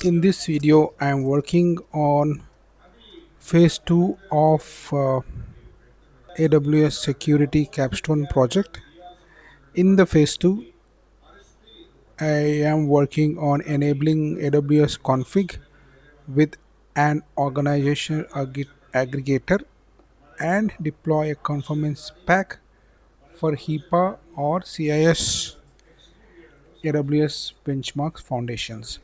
In this video, I am working on phase 2 of AWS Security Capstone project. In the phase 2, I am working on enabling AWS config with an organization aggregator and deploy a conformance pack for HIPAA or CIS AWS benchmarks foundations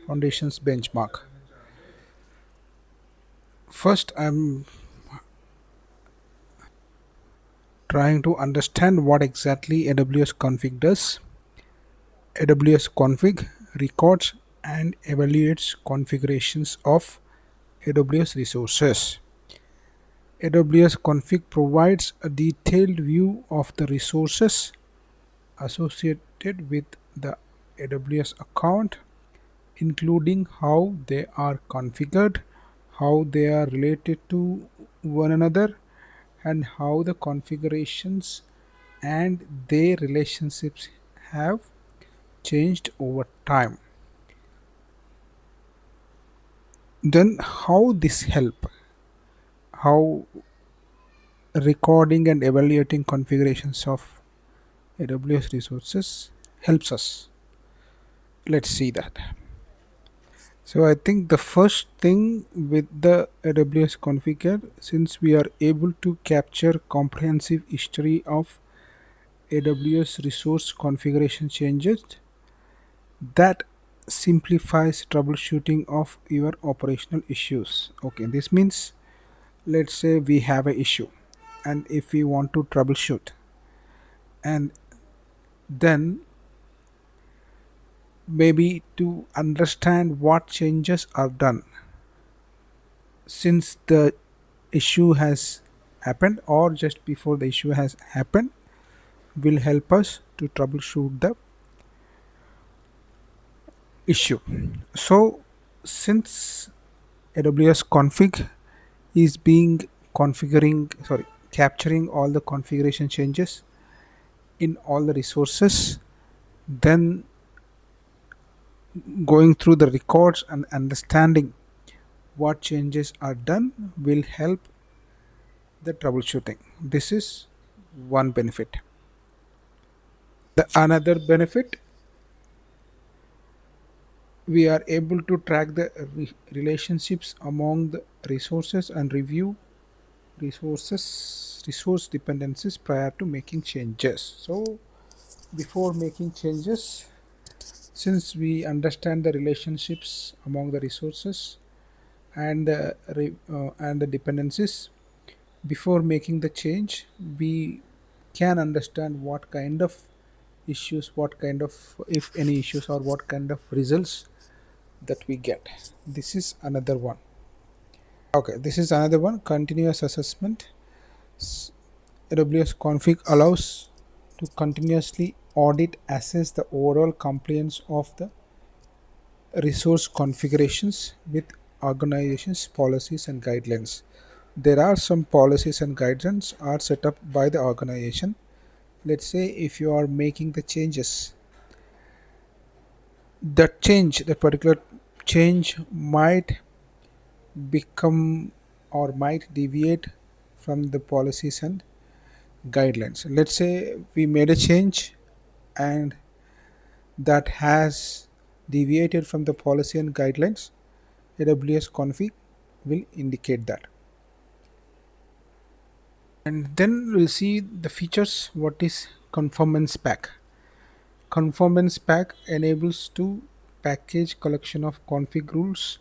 benchmark. First, I'm trying to understand what exactly AWS config does. AWS config records and evaluates configurations of AWS resources. AWS config provides a detailed view of the resources associated with the AWS account, including how they are configured, how they are related to one another, and how the configurations and their relationships have changed over time. Then how this help? How recording and evaluating configurations of AWS resources helps us? Let's see that. So I think the first thing with the AWS configure, since we are able to capture comprehensive history of AWS resource configuration changes, that simplifies troubleshooting of your operational issues. Okay, this means let's say we have a issue and if we want to troubleshoot, and then maybe to understand what changes are done since the issue has happened or just before the issue has happened will help us to troubleshoot the issue. So since AWS config is being capturing all the configuration changes in all the resources, then going through the records and understanding what changes are done will help the troubleshooting. This is one benefit. The another benefit, we are able to track the relationships among the resources and review resource dependencies prior to making changes. So before making changes, since we understand the relationships among the resources and the dependencies, before making the change we can understand what kind of issues, what kind of, if any issues, or what kind of results that we get. This is another one. Okay, this is another one, continuous assessment. AWS config allows to continuously audit assess the overall compliance of the resource configurations with organizations policies and guidelines. There are some policies and guidelines are set up by the organization. Let's say if you are making the changes, that particular change might become or might deviate from the policies and guidelines. Let's say we made a change and that has deviated from the policy and guidelines. AWS config will indicate that. And then we'll see the features. What is conformance pack? Conformance pack enables to package collection of config rules,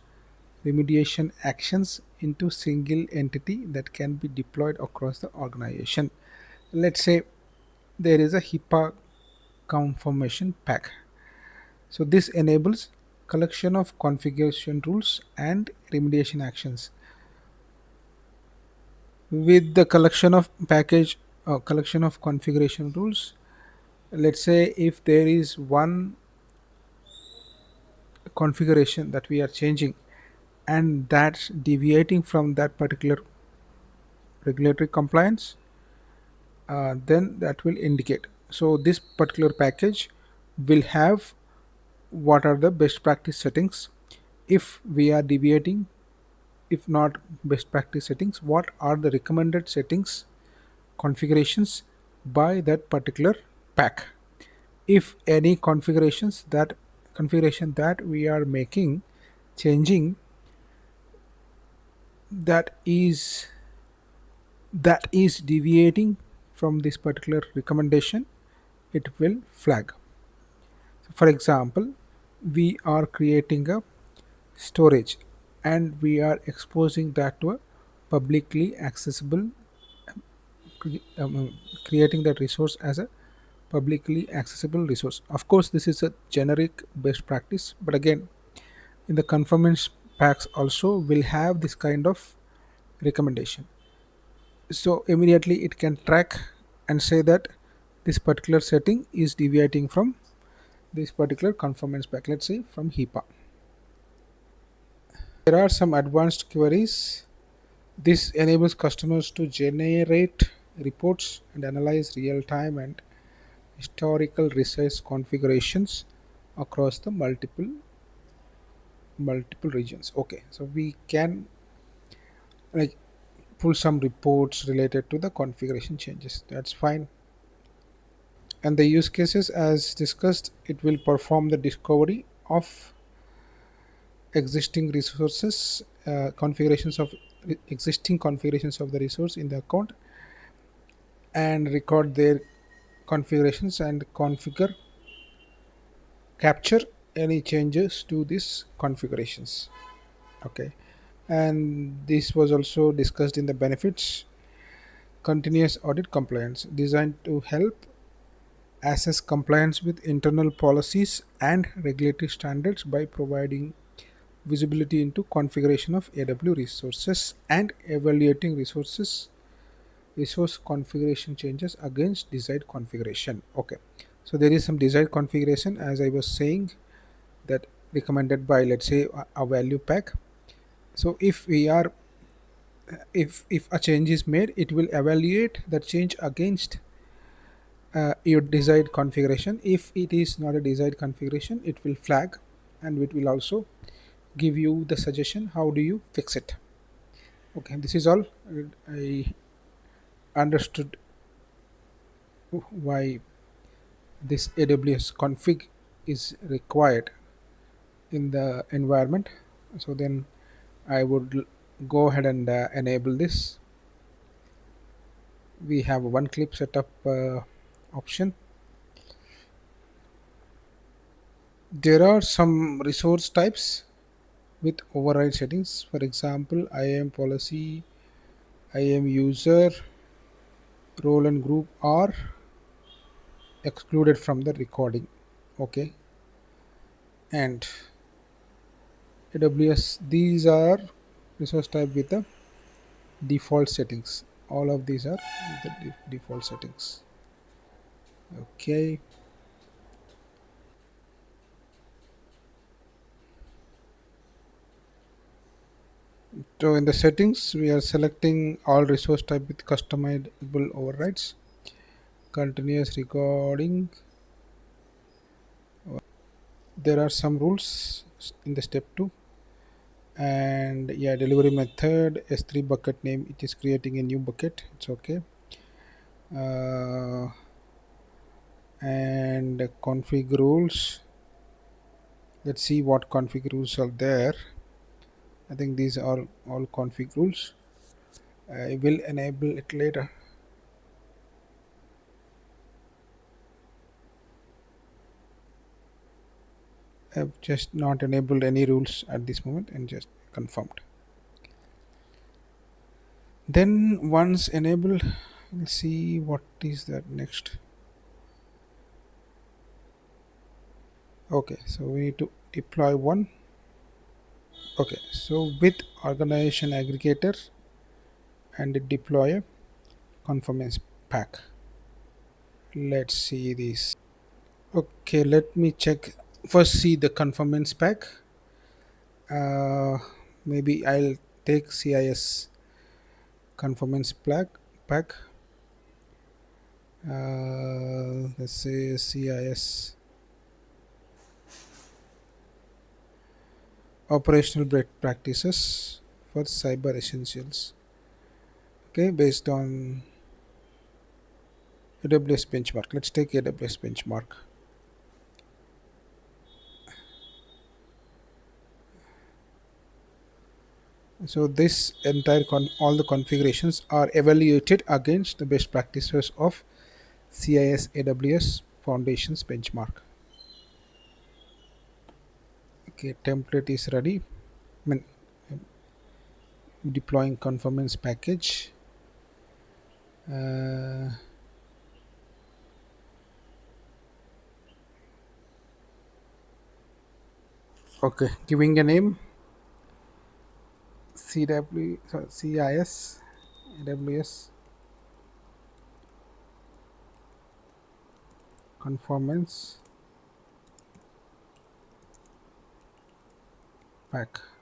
remediation actions into single entity that can be deployed across the organization. Let's say there is a HIPAA confirmation pack. So this enables collection of configuration rules and remediation actions. With the collection of configuration rules, let's say if there is one configuration that we are changing and that's deviating from that particular regulatory compliance, then that will indicate. So this particular package will have what are the best practice settings. If we are deviating, if not best practice settings, what are the recommended settings configurations by that particular pack. If any configuration that we are making, changing, that is that is deviating from this particular recommendation, it will flag. For example, we are creating a storage and we are exposing that to a publicly accessible, creating that resource as a publicly accessible resource. Of course, this is a generic best practice, but again, in the conformance packs also will have this kind of recommendation. So immediately it can track and say that this particular setting is deviating from this particular conformance pack, let's say from HIPAA. There are some advanced queries. This enables customers to generate reports and analyze real-time and historical resource configurations across the multiple regions. Okay, so we can like pull some reports related to the configuration changes. That's fine. And the use cases, as discussed, it will perform the discovery of existing resources, existing configurations of the resource in the account, and record their configurations and capture any changes to these configurations. Okay, and this was also discussed in the benefits. Continuous audit compliance designed to help assess compliance with internal policies and regulatory standards by providing visibility into configuration of AW resources and evaluating resource configuration changes against desired configuration. Okay, so there is some desired configuration, as I was saying, that recommended by, let's say, a value pack. So if a change is made, it will evaluate that change against your desired configuration. If it is not a desired configuration, it will flag, and it will also give you the suggestion how do you fix it. Okay, this is all. I understood why this AWS config is required in the environment. So then I would go ahead and enable this. We have a one clip setup option. There are some resource types with override settings. For example, IAM policy, IAM user, role and group are excluded from the recording. Okay, and AWS, these are resource type with the default settings. All of these are with the default settings. Okay, so in the settings, we are selecting all resource type with customizable overrides, continuous recording. There are some rules in the step 2, and yeah, delivery method S3 bucket name, it is creating a new bucket, it's okay. uh, and config rules, let's see what config rules are there. I think these are all config rules. I will enable it later. I've just not enabled any rules at this moment and just confirmed. Then once enabled, we'll see what is that next. Okay, so we need to deploy one. Okay, so with organization aggregator and deploy a conformance pack. Let's see this. Okay, let me check. First, see the conformance pack. Uh, Maybe I'll take CIS conformance pack. Let's say CIS operational best practices for cyber essentials. Okay, based on AWS benchmark. Let's take AWS benchmark. So this entire all the configurations are evaluated against the best practices of CIS AWS Foundations benchmark. Okay, template is ready. I mean, deploying conformance package. Uh, okay, giving a name CW sorry, CIS AWS conformance pack.